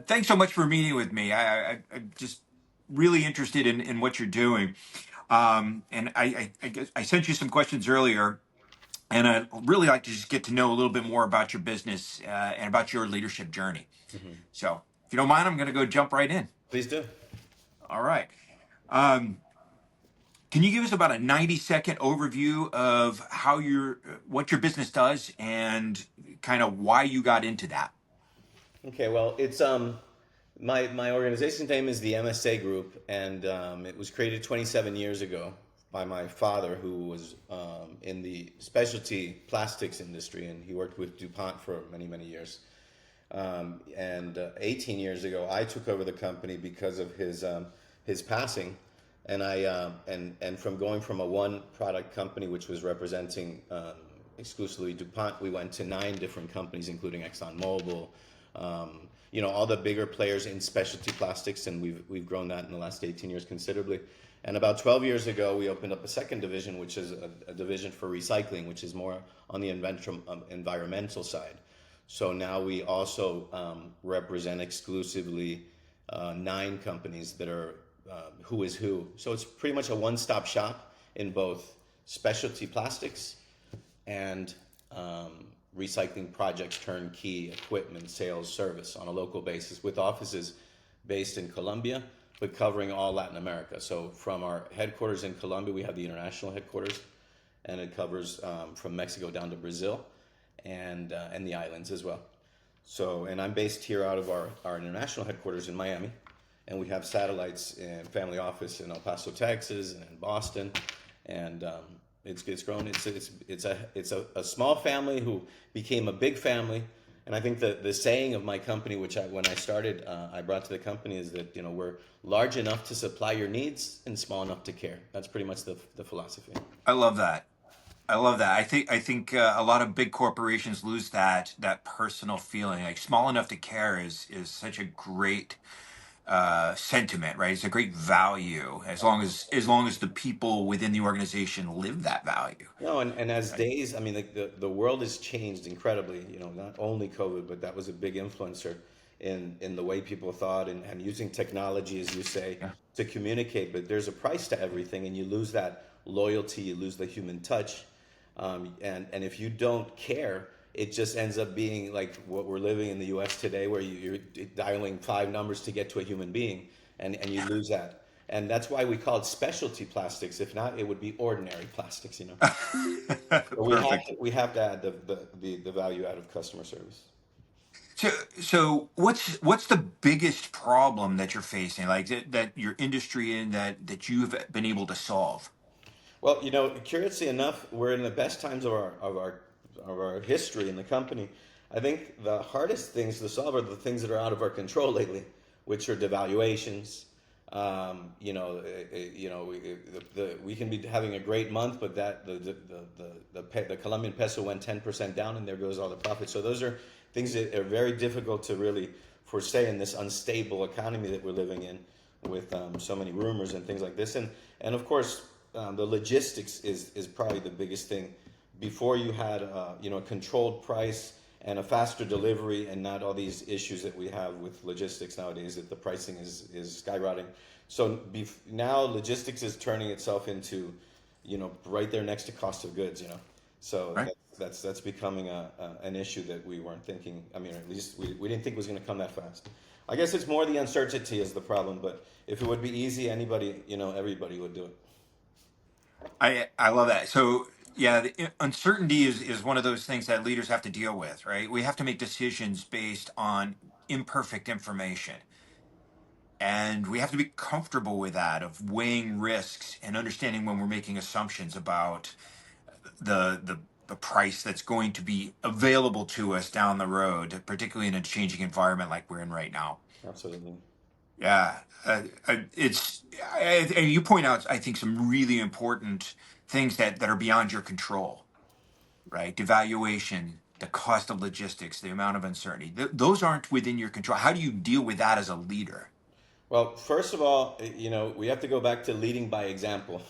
Thanks so much for meeting with me. I'm just really interested in what you're doing. And I guess I sent you some questions earlier, and I'd really like to just get to know a little bit more about your business and about your leadership journey. Hmm. So, if you don't mind, I'm going to go jump right in. Please do. All right. Um, can you give us about a 90-second overview of what your business does and kind of why you got into that? Okay, well, it's my organization's name is the MSA Group, and it was created 27 years ago by my father, who was in the specialty plastics industry, and he worked with DuPont for many, many years. And 18 years ago, I took over the company because of his passing, and and from going from a one product company which was representing exclusively DuPont, we went to nine different companies, including ExxonMobil. All the bigger players in specialty plastics, and we've grown that in the last 18 years considerably. And about 12 years ago, we opened up a second division, which is a division for recycling, which is more on the environmental side. So now we also represent exclusively nine companies that are who is who. So it's pretty much a one-stop shop in both specialty plastics and recycling projects, turnkey equipment, sales, service on a local basis with offices based in Colombia, but covering all Latin America. So from our headquarters in Colombia, we have the international headquarters, and it covers from Mexico down to Brazil and the islands as well. So, and I'm based here out of our international headquarters in Miami, and we have satellites and family office in El Paso, Texas, and in Boston, and it's grown. It's a small family who became a big family, and I think the saying of my company, when I started, I brought to the company, is that we're large enough to supply your needs and small enough to care. That's pretty much the philosophy. I love that. I love that. I think a lot of big corporations lose that personal feeling. Like small enough to care is such a great sentiment, right? It's a great value as long as the people within the organization live that value, No, and as right? days, I mean, like the world has changed incredibly. Not only COVID, but that was a big influencer in the way people thought and using technology, as you say, Yeah. to communicate. But there's a price to everything, and you lose that loyalty, you lose the human touch, and if you don't care, it just ends up being like what we're living in the U.S. today, where you're dialing five numbers to get to a human being, and you lose that. And that's why we call it specialty plastics. If not, it would be ordinary plastics. But Perfect. we have to add the value out of customer service. So what's the biggest problem that you're facing, like that your industry in that you've been able to solve? Well, curiously enough, we're in the best times of our history in the company. I think the hardest things to solve are the things that are out of our control lately, which are devaluations. We can be having a great month, but that the Colombian peso went 10% down, and there goes all the profit. So those are things that are very difficult to really foresee in this unstable economy that we're living in, with so many rumors and things like this. And of course, the logistics is probably the biggest thing. Before, you had a controlled price and a faster delivery, and not all these issues that we have with logistics nowadays, that the pricing is skyrocketing. So now logistics is turning itself into right there next to cost of goods. So Right. that's becoming an issue that we weren't thinking. I mean, at least we didn't think it was going to come that fast. I guess it's more the uncertainty is the problem. But if it would be easy, anybody, everybody would do it. I love that. So yeah, uncertainty is one of those things that leaders have to deal with, right? We have to make decisions based on imperfect information. And we have to be comfortable with that, of weighing risks and understanding when we're making assumptions about the price that's going to be available to us down the road, particularly in a changing environment like we're in right now. Absolutely. Yeah, and you point out, I think, some really important things that are beyond your control, right? Devaluation, the cost of logistics, the amount of uncertainty. Those aren't within your control. How do you deal with that as a leader? Well, first of all, we have to go back to leading by example,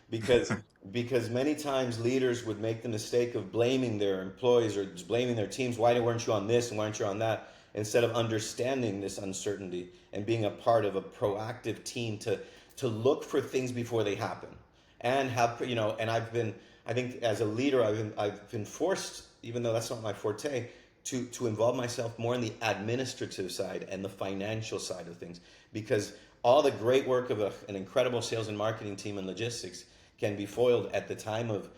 because many times leaders would make the mistake of blaming their employees or just blaming their teams. Why weren't you on this and why aren't you on that? instead of understanding this uncertainty and being a part of a proactive team to look for things before they happen, and have, and I think as a leader, I've been forced, even though that's not my forte, to involve myself more in the administrative side and the financial side of things, because all the great work of an incredible sales and marketing team and logistics can be foiled at the time of,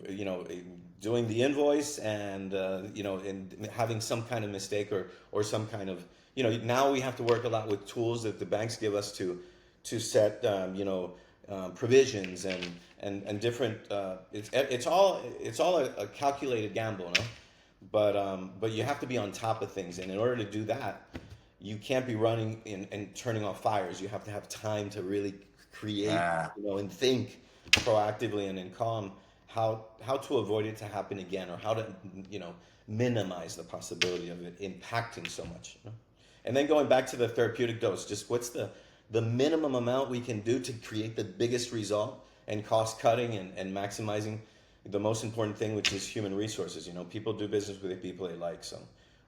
you know, doing the invoice, and and having some kind of mistake, or some kind of, now we have to work a lot with tools that the banks give us to set provisions, and different, it's all a calculated gamble, no? But you have to be on top of things, and in order to do that, you can't be running and turning off fires. You have to have time to really create, Yeah. and think proactively and in calm, how to avoid it to happen again, or how to, minimize the possibility of it impacting so much. And then going back to the therapeutic dose, just what's the minimum amount we can do to create the biggest result, and cost cutting, and maximizing the most important thing, which is human resources. People do business with the people they like, so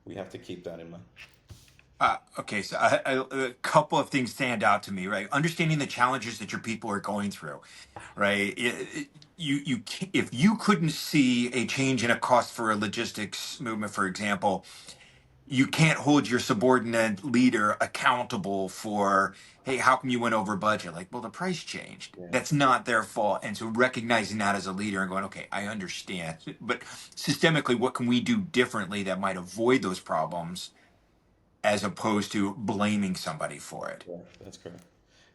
we have to keep that in mind. Okay, so a couple of things stand out to me, right? Understanding the challenges that your people are going through, right? If you couldn't see a change in a cost for a logistics movement, for example, you can't hold your subordinate leader accountable for, hey, how come you went over budget? Like, well, the price changed. Yeah. That's not their fault. And so recognizing that as a leader and going, okay, I understand, but systemically, what can we do differently that might avoid those problems, as opposed to blaming somebody for it? Yeah, that's correct.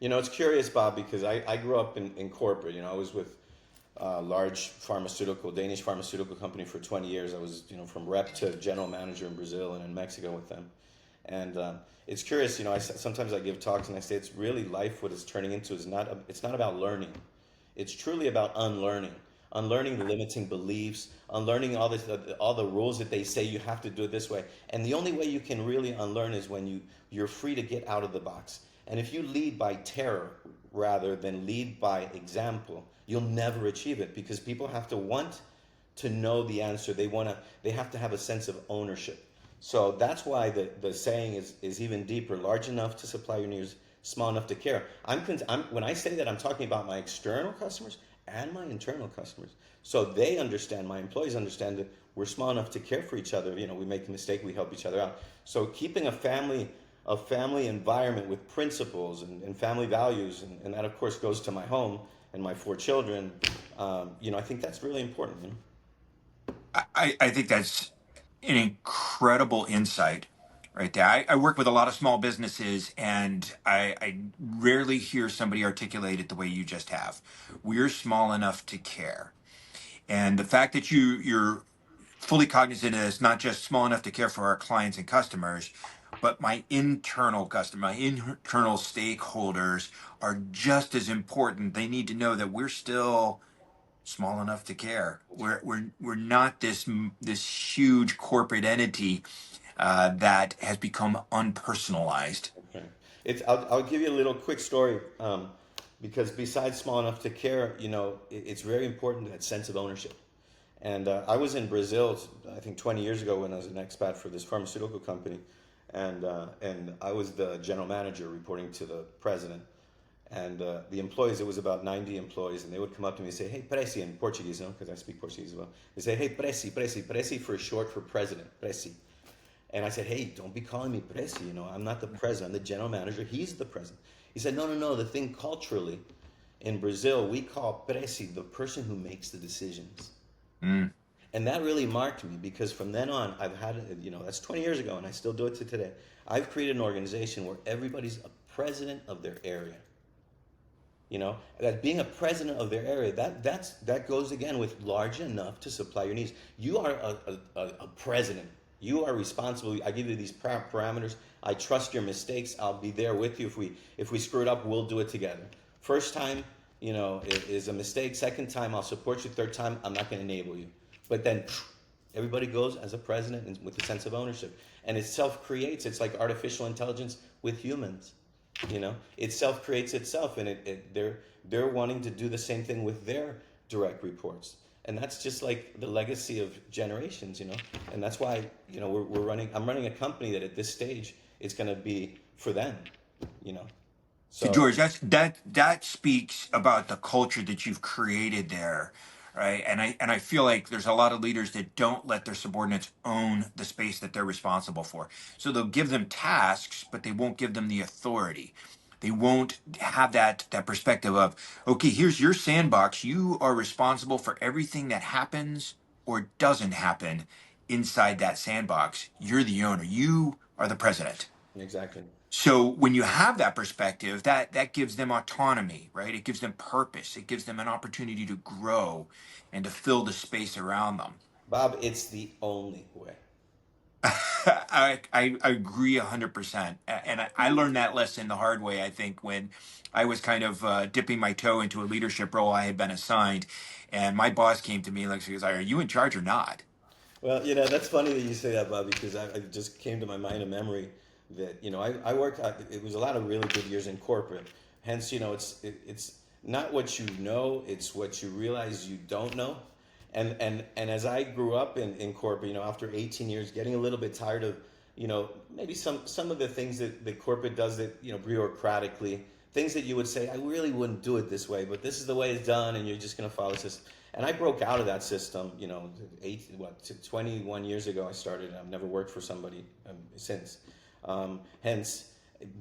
It's curious, Bob, because I grew up in corporate. I was with a large Danish pharmaceutical company for 20 years. I was, from rep to general manager in Brazil and in Mexico with them. And it's curious, sometimes I give talks and I say it's really life. What it's turning into is it's not about learning. It's truly about unlearning, unlearning the limiting beliefs, unlearning all the rules that they say you have to do it this way. And the only way you can really unlearn is when you're free to get out of the box. And if you lead by terror rather than lead by example, you'll never achieve it, because people have to want to know the answer. They have to have a sense of ownership. So that's why the saying is even deeper: large enough to supply your needs, small enough to care. When I say that, I'm talking about my external customers and my internal customers. So they understand, my employees understand, that we're small enough to care for each other. We make a mistake, we help each other out. So keeping a family environment with principles and family values, and that of course goes to my home and my 4 children. I think that's really important. I think that's an incredible insight right there. I work with a lot of small businesses, and I rarely hear somebody articulate it the way you just have. We're small enough to care. And the fact that you're fully cognizant is not just small enough to care for our clients and customers, but my internal stakeholders are just as important. They need to know that we're still small enough to care. We're not this huge corporate entity that has become unpersonalized. Okay. I'll give you a little quick story, because besides small enough to care, it's very important, that sense of ownership. And I was in Brazil, I think 20 years ago, when I was an expat for this pharmaceutical company, and I was the general manager reporting to the president. And the employees, it was about 90 employees, and they would come up to me and say, "Hey, Presi," in Portuguese, because I speak Portuguese as well. They say, "Hey, Presi, Presi, Presi," for short for president, Presi. And I said, "Hey, don't be calling me Presi. I'm not the president. I'm the general manager. He's the president." He said, "No, no, no. The thing culturally, in Brazil, we call Presi the person who makes the decisions." Mm. And that really marked me, because from then on, I've had, that's 20 years ago, and I still do it to today. I've created an organization where everybody's a president of their area. That being a president of their area, that goes again with large enough to supply your needs. You are a president. You are responsible. I give you these parameters. I trust your mistakes. I'll be there with you. If we screw it up, we'll do it together. First time, is a mistake. Second time, I'll support you. Third time, I'm not going to enable you. But then everybody goes as a president and with a sense of ownership. And it self-creates. It's like artificial intelligence with humans. It self-creates itself, and they're wanting to do the same thing with their direct reports. And that's just like the legacy of generations, you know. And that's why, you know, we're running. I'm running a company that at this stage it's going to be for them, you know. So So George, that speaks about the culture that you've created there, right? And I feel like there's a lot of leaders that don't let their subordinates own the space that they're responsible for. So they'll give them tasks, but they won't give them the authority. They won't have that perspective of, okay, here's your sandbox. You are responsible for everything that happens or doesn't happen inside that sandbox. You're the owner. You are the president. exactly. So when you have that perspective, that gives them autonomy, right? It gives them purpose. It gives them an opportunity to grow and to fill the space around them. Bob, it's the only way. I agree 100%. And I learned that lesson the hard way, I think, when I was kind of dipping my toe into a leadership role I had been assigned. And my boss came to me like, she was like, are you in charge or not? Well, you know, that's funny that you say that, Bob, because I just came to my mind a memory that, you know, I worked, it was a lot of really good years in corporate. Hence, you know, it's not what you know, it's what you realize you don't know. And as I grew up in corporate, you know, after 18 years, getting a little bit tired of, you know, maybe some of the things that corporate does that, you know, bureaucratically, things that you would say, I really wouldn't do it this way, but this is the way it's done, and you're just going to follow this. And I broke out of that system, you know, 21 years ago I started, and I've never worked for somebody since. Hence,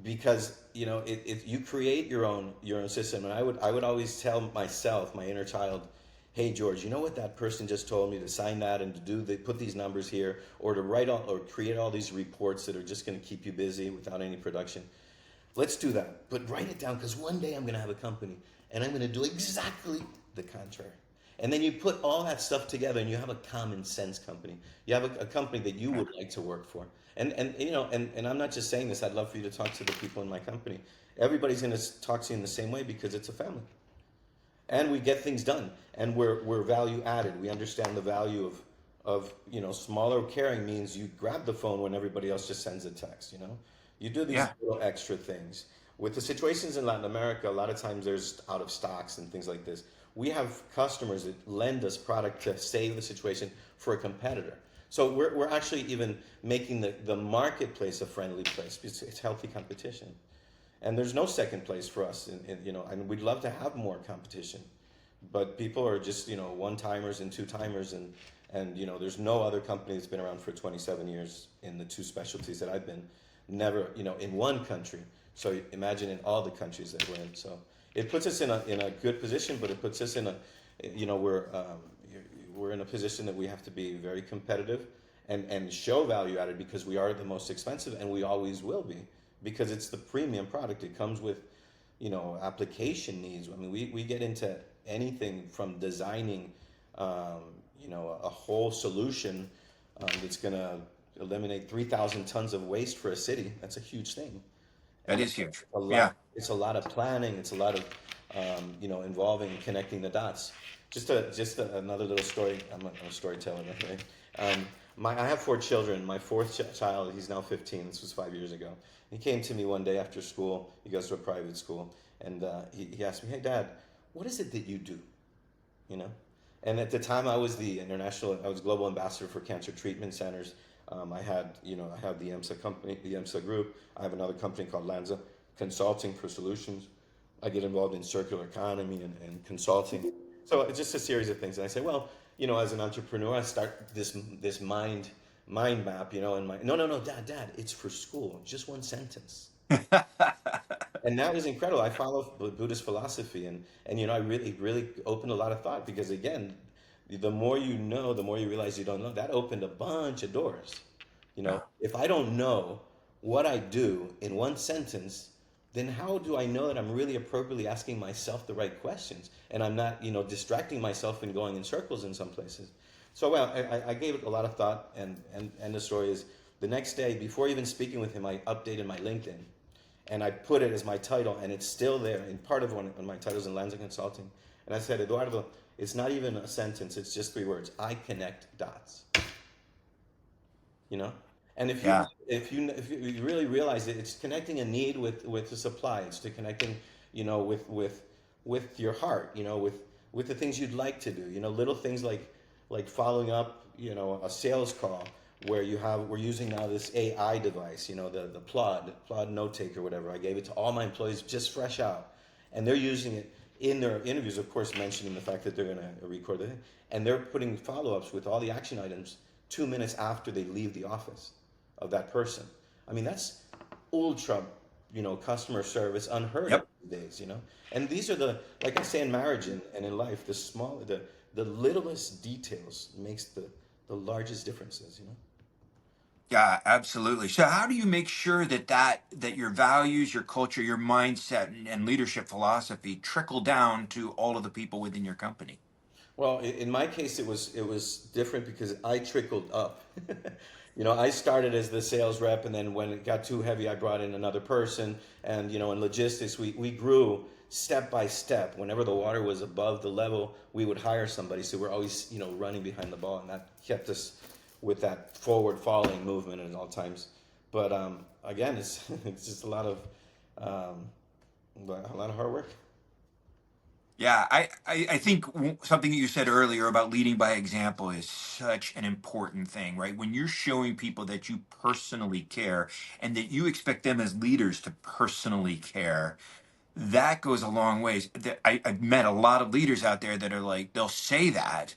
because you know, you create your own system, and I would always tell myself, my inner child, hey George, you know what that person just told me to sign that and to do they put these numbers here, or to write all, or create all these reports that are just going to keep you busy without any production. Let's do that, but write it down because one day I'm going to have a company and I'm going to do exactly the contrary. And then you put all that stuff together and you have a common sense company. You have a company that you would like to work for. And you know, and I'm not just saying this, I'd love for you to talk to the people in my company. Everybody's going to talk to you in the same way because it's a family. And we get things done. And we're value added. We understand the value of you know, smaller caring means you grab the phone when everybody else just sends a text, you know? You do these Yeah, little extra things. With the situations in Latin America, a lot of times there's out of stocks and things like this. We have customers that lend us product to save the situation for a competitor. So we're actually even making the marketplace a friendly place. It's healthy competition. And there's no second place for us, you know, and we'd love to have more competition, but people are just, you know, one timers and two timers, and you know, there's no other company that's been around for 27 years in the two specialties that I've been, never, you know, in one country. So imagine in all the countries that we're in. So it puts us in a good position, but it puts us in a, you know, we're in a position that we have to be very competitive and show value added because we are the most expensive and we always will be because it's the premium product. It comes with, you know, application needs. I mean, we get into anything from designing, you know, a whole solution that's going to eliminate 3,000 tons of waste for a city. That's a huge thing, that and is huge. a lot. Yeah. It's a lot of planning. It's a lot of, you know, involving and connecting the dots. Another little story. I'm a storyteller, right? I have four children. My fourth child, he's now 15. This was 5 years ago. He came to me one day after school. He goes to a private school, and he asked me, "Hey, Dad, what is it that you do?" You know, and at the time I was global ambassador for cancer treatment centers. I have the MSA company, the MSA Group. I have another company called Lanza, consulting for solutions. I get involved in circular economy and consulting. So it's just a series of things. And I say, well, you know, as an entrepreneur, I start this mind map, you know, and no, Dad, it's for school. Just one sentence. And that was incredible. I follow Buddhist philosophy, and you know, I really opened a lot of thought because again, the more you know, the more you realize you don't know. That opened a bunch of doors. You know, Yeah. if I don't know what I do in one sentence, then how do I know that I'm really appropriately asking myself the right questions and I'm not, you know, distracting myself and going in circles in some places? So, well, I gave it a lot of thought, and the story is the next day, before even speaking with him, I updated my LinkedIn and I put it as my title, and it's still there in part of one of my titles in Lanza Consulting. And I said, Eduardo, it's not even a sentence, it's just three words. I connect dots. You know? And Yeah. if you really realize it, it's connecting a need with the supply. It's to connecting, you know, with your heart, you know, with the things you'd like to do. Little things like following up, a sales call where we're using now this AI device, the Plod note taker, whatever. I gave it to all my employees just fresh out, and they're using it in their interviews, of course, mentioning the fact that they're going to record it, and they're putting follow-ups with all the action items 2 minutes after they leave the office of that person. I mean, that's ultra, customer service unheard of Yep. these days. And these are like I say in marriage and in life, the littlest details makes the largest differences. Yeah, absolutely. So how do you make sure that your values, your culture, your mindset, and leadership philosophy trickle down to all of the people within your company? Well, in my case, it was different because I trickled up. I started as the sales rep, and then when it got too heavy, I brought in another person. And in logistics, we grew step by step. Whenever the water was above the level, we would hire somebody. So we're always running behind the ball, and that kept us with that forward falling movement at all times. But again, it's it's just um, a lot of hard work. Yeah, I think something that you said earlier about leading by example is such an important thing, right? When you're showing people that you personally care and that you expect them as leaders to personally care, that goes a long ways. I've met a lot of leaders out there that are like, they'll say that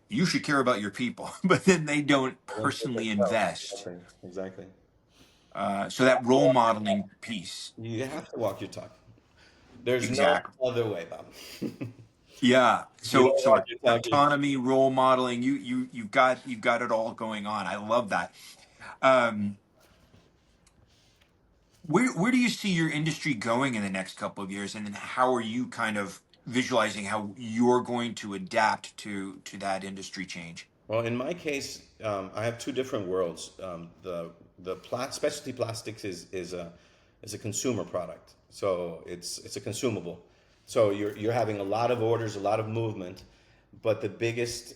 you should care about your people, but then they don't I don't think personally so. invest. Exactly. So that role modeling piece, You have to walk your talk. There's no exactly. other way, Bob. Yeah. If you So don't so walk your talk, you autonomy, role modeling, you've got it all going on. I love that. Um, where do you see your industry going in the next couple of years, and then how are you kind of visualizing how you're going to adapt to that industry change? well, in my case, I have two different worlds. The specialty plastics is a consumer product, so it's a consumable. So you're having a lot of orders, a lot of movement, but the biggest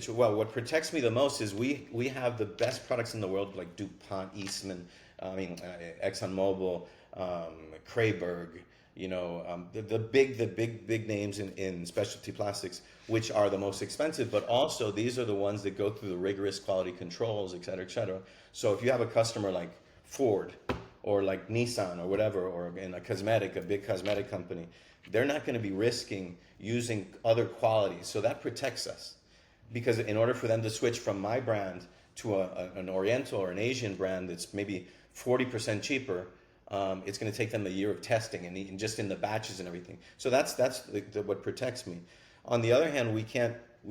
well, what protects me the most is we have the best products in the world like DuPont, Eastman, ExxonMobil, Krayberg, the big names in specialty plastics, which are the most expensive, but also these are the ones that go through the rigorous quality controls, et cetera, et cetera. So if you have a customer like Ford or like Nissan or whatever, or in a big cosmetic company, they're not going to be risking using other qualities. So that protects us because in order for them to switch from my brand to an Oriental or an Asian brand that's maybe 40% cheaper, it's going to take them a year of testing and just in the batches and everything. So that's what protects me. On the other hand, we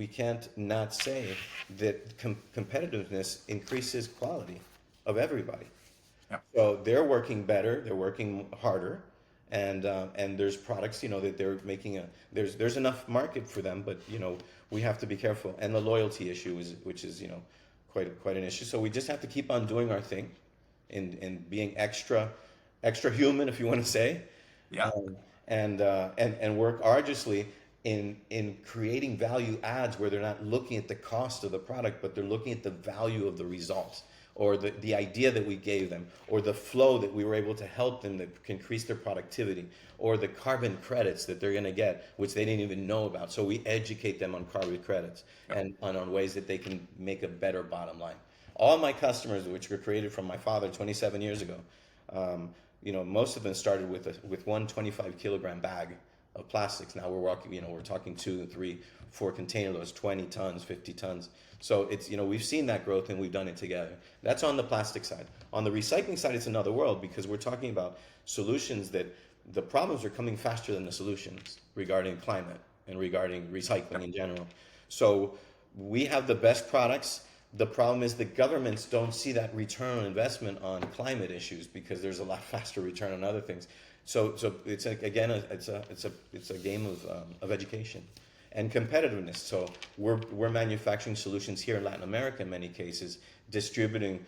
can't not say that competitiveness increases quality of everybody. Yeah. So they're working better, they're working harder, and there's products that they're making there's enough market for them, but we have to be careful. And the loyalty issue is which is quite an issue. So we just have to keep on doing our thing, and being extra human, if you want to say, Yeah. um, and work arduously in creating value adds where they're not looking at the cost of the product, but they're looking at the value of the results or the idea that we gave them or the flow that we were able to help them that can increase their productivity or the carbon credits that they're going to get, which they didn't even know about. So we educate them on carbon credits Yeah. and on ways that they can make a better bottom line. All my customers, which were created from my father 27 years ago, most of them started with one 25-kilogram bag of plastics. Now we're talking 2, 3, 4 container loads, 20 tons, 50 tons. So it's, we've seen that growth and we've done it together. That's on the plastic side. On the recycling side, it's another world because we're talking about solutions that the problems are coming faster than the solutions regarding climate and regarding recycling in general. So we have the best products. The problem is the governments don't see that return on investment on climate issues because there's a lot faster return on other things. So it's again it's a game of education and competitiveness. So we're manufacturing solutions here in Latin America in many cases, distributing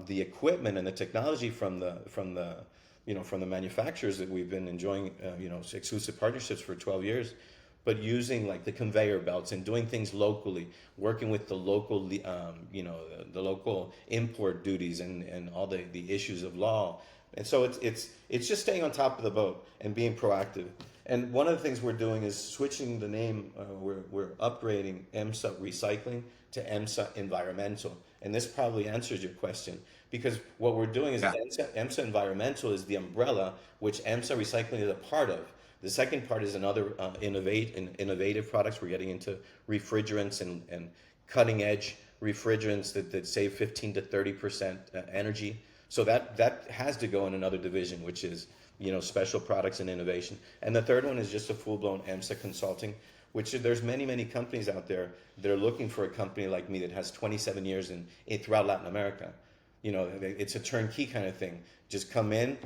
the equipment and the technology from the manufacturers that we've been enjoying exclusive partnerships for 12 years, but using like the conveyor belts and doing things locally, working with the local, the local import duties and all the issues of law. And so it's just staying on top of the boat and being proactive. And one of the things we're doing is switching the name. We're upgrading MSA Recycling to MSA Environmental. And this probably answers your question because what we're doing is Yeah. MSA Environmental is the umbrella which MSA Recycling is a part of. The second part is another innovative products. We're getting into refrigerants and cutting edge refrigerants that save 15 to 30% energy. So that has to go in another division, which is special products and innovation. And the third one is just a full blown EMSA consulting, which there's many companies out there that are looking for a company like me that has 27 years throughout Latin America. It's a turnkey kind of thing. Just come in.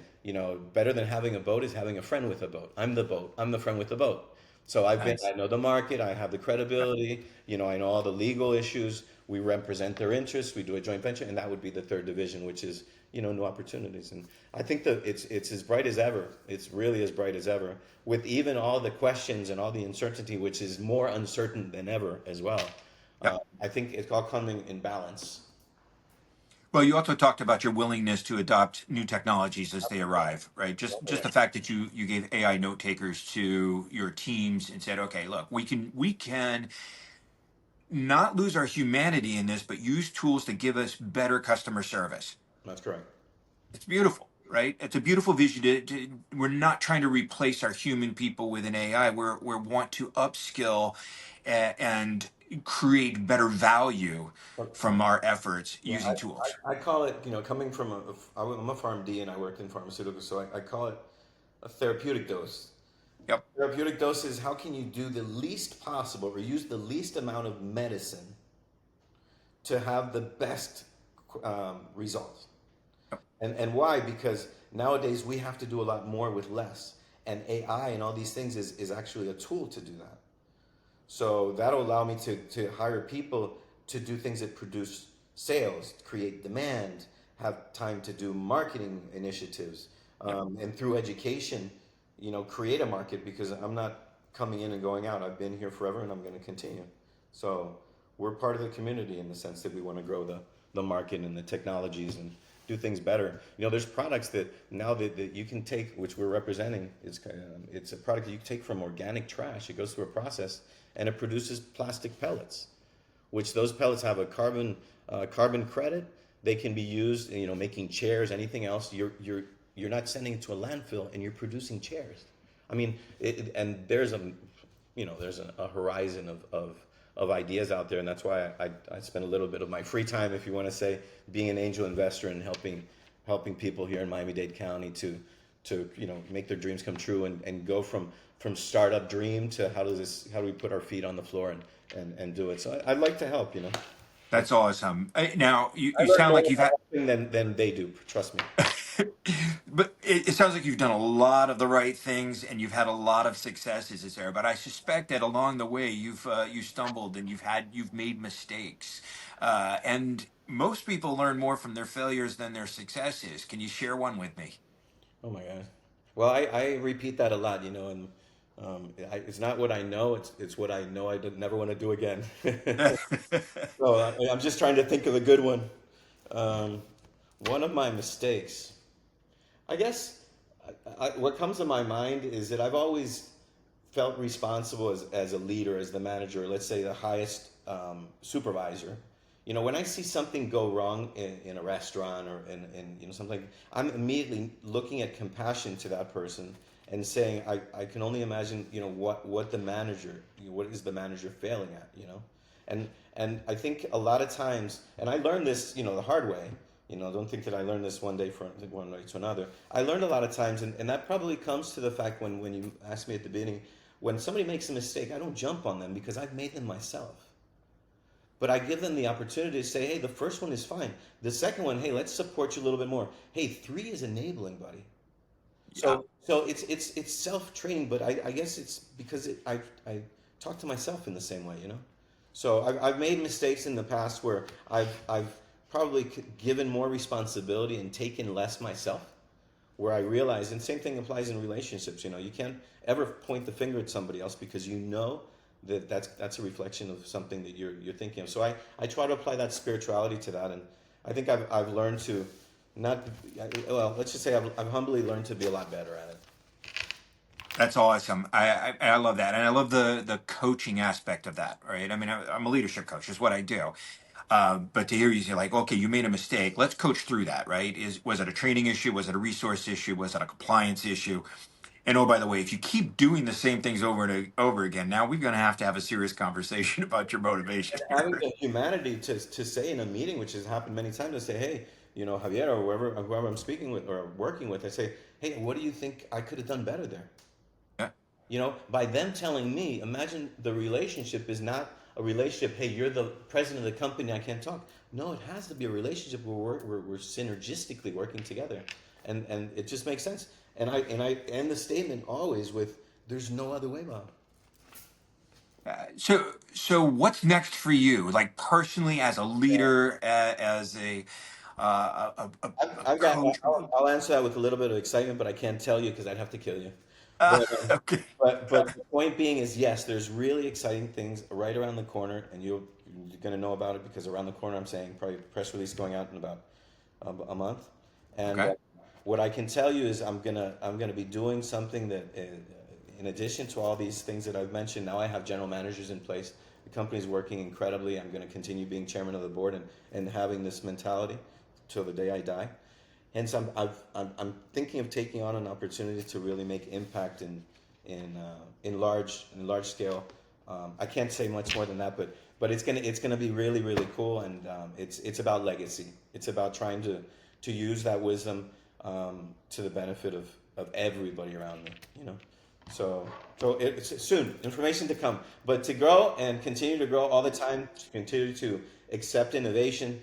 Better than having a boat is having a friend with a boat. I'm the boat. I'm the friend with the boat. So I Nice. know the market. I have the credibility. I know all the legal issues. We represent their interests. We do a joint venture, and that would be the third division, which is new opportunities. And I think that it's as bright as ever. It's really as bright as ever, with even all the questions and all the uncertainty, which is more uncertain than ever as well. Yep. I think it's all coming in balance. Well, you also talked about your willingness to adopt new technologies as they arrive, right? Just Yeah. the fact that you gave AI note takers to your teams and said, okay, look, we can not lose our humanity in this, but use tools to give us better customer service. That's correct. It's beautiful, right? It's a beautiful vision. We're not trying to replace our human people with an AI. We want to upskill and create better value from our efforts Yeah, using tools. I call it, coming from I'm a PharmD and I worked in pharmaceuticals, so I call it a therapeutic dose. Yep. Therapeutic dose is how can you do the least possible or use the least amount of medicine to have the best results. And why? Because nowadays we have to do a lot more with less. And AI and all these things is actually a tool to do that. So that'll allow me to hire people to do things that produce sales, create demand, have time to do marketing initiatives, Yep. and through education, create a market because I'm not coming in and going out. I've been here forever and I'm going to continue. So we're part of the community in the sense that we want to grow the market and the technologies and do things better. There's products that now that you can take, which we're representing. It's a product that you can take from organic trash. It goes through a process and it produces plastic pellets, which those pellets have a carbon credit. They can be used, making chairs, anything else. You're not sending it to a landfill, and you're producing chairs. I mean, and there's a horizon of ideas out there, and that's why I spend a little bit of my free time, if you want to say, being an angel investor and helping people here in Miami-Dade County to make their dreams come true and go from startup dream to how do we put our feet on the floor and do it. So I'd like to help. That's awesome. Now I you learn sound more like you've about had, helping than they do. Trust me. but it sounds like you've done a lot of the right things and you've had a lot of successes, Sarah. But I suspect that along the way you stumbled and you've made mistakes, and most people learn more from their failures than their successes. Can you share one with me? Oh my God. Well, I repeat that a lot, and it's not what I know, it's what I know never want to do again. So I'm just trying to think of a good one. Um, One of my mistakes, I guess, what comes to my mind is that I've always felt responsible as a leader, as the manager, let's say the highest supervisor. When I see something go wrong in a restaurant or in something, I'm immediately looking at compassion to that person and saying, I can only imagine, what the manager, what is the manager failing at. And I think a lot of times, and I learned this, the hard way. Don't think that I learned this one day from one way to another. I learned a lot of times, and that probably comes to the fact when you asked me at the beginning, when somebody makes a mistake, I don't jump on them because I've made them myself. But I give them the opportunity to say, hey, the first one is fine. The second one, hey, let's support you a little bit more. Hey, 3 is enabling, buddy. Yeah. So it's self training, but I guess it's because I talk to myself in the same way. So I've made mistakes in the past where I've probably given more responsibility and taken less myself. Where I realize, and same thing applies in relationships. You can't ever point the finger at somebody else because that's a reflection of something that you're thinking of. So I try to apply that spirituality to that, and I think I've learned to not, well, let's just say I've humbly learned to be a lot better at it. That's awesome. I love that, and I love the coaching aspect of that. Right? I mean, I'm a leadership coach. Is what I do. But to hear you say like, okay, you made a mistake. Let's coach through that. Right? Was it a training issue? Was it a resource issue? Was it a compliance issue? And oh, by the way, if you keep doing the same things over and over again, now we're going to have a serious conversation about your motivation Having here. the humanity to say in a meeting, which has happened many times, to say, hey, Javier or whoever I'm speaking with or working with, I say, hey, what do you think I could have done better there? Yeah, By them telling me, imagine the relationship is not a relationship, hey, you're the president of the company, I can't talk. No, it has to be a relationship where we're synergistically working together. And it just makes sense. And I end the statement always with, there's no other way, Bob. so what's next for you, like personally, as a leader, as a I've got. coach? I'll answer that with a little bit of excitement, but I can't tell you because I'd have to kill you. Uh, But okay, but the point being is, yes, there's really exciting things right around the corner, and you're going to know about it because around the corner, I'm saying probably press release going out in about a month, and okay, what I can tell you is I'm gonna be doing something that, in addition to all these things that I've mentioned, now I have general managers in place. The company's working incredibly. I'm going to continue being chairman of the board and having this mentality till the day I die. Hence, I'm thinking of taking on an opportunity to really make impact in large scale. I can't say much more than that, but it's gonna be really really cool, and it's about legacy. It's about trying to use that wisdom to the benefit of everybody around me. So it's soon information to come, but to grow and continue to grow all the time, to continue to accept innovation,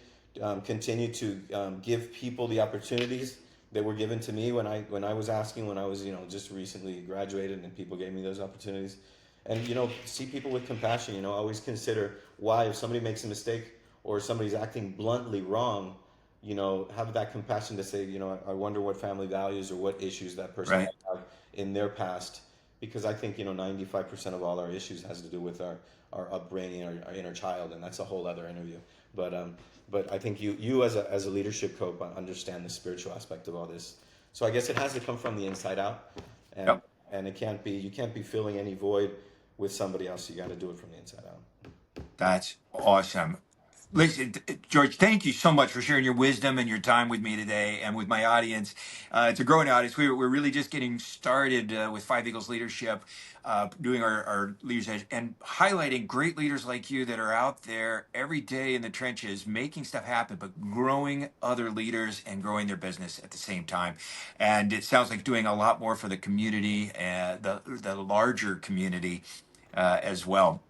continue to give people the opportunities that were given to me when I was asking, when I was just recently graduated, and people gave me those opportunities, and see people with compassion. Always consider why, if somebody makes a mistake or somebody's acting bluntly wrong, have that compassion to say, I wonder what family values or what issues that person right. might have in their past, because I think 95% of all our issues has to do with our upbringing, our inner child, and that's a whole other interview. But I think you as a leadership coach understand the spiritual aspect of all this. So I guess it has to come from the inside out, and Yep, and you can't be filling any void with somebody else. You got to do it from the inside out. that's awesome. Listen, George, thank you so much for sharing your wisdom and your time with me today and with my audience. It's a growing audience. We're really just getting started with Five Eagles Leadership, doing our Leaders Edge and highlighting great leaders like you that are out there every day in the trenches, making stuff happen, but growing other leaders and growing their business at the same time. And it sounds like doing a lot more for the community, the larger community as well.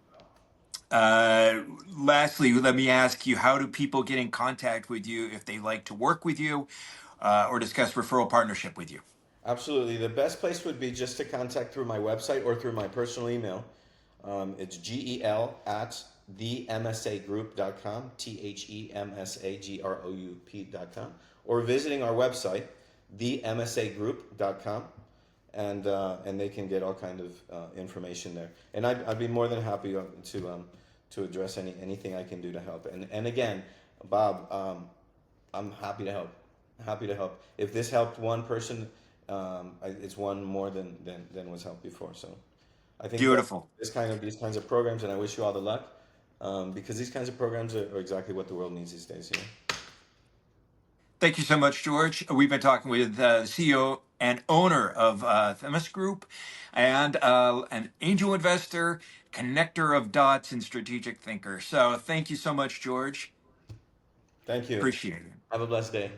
Uh, Lastly, let me ask you, how do people get in contact with you if they like to work with you or discuss referral partnership with you? Absolutely. The best place would be just to contact through my website or through my personal email. It's GEL at themsagroup.com, THEMSAGROUP.com, or visiting our website, themsagroup.com, and they can get all kind of information there. And I'd be more than happy to address anything I can do to help. And again, Bob, I'm happy to help. Happy to help. If this helped one person, it's one more than was helped before. So I think that Beautiful. these kinds of programs, and I wish you all the luck, because these kinds of programs are exactly what the world needs these days. Thank you so much, George. We've been talking with the CEO and owner of MSA Group and an angel investor, connector of dots, and strategic thinker. So thank you so much, George. Thank you. Appreciate it. Have a blessed day.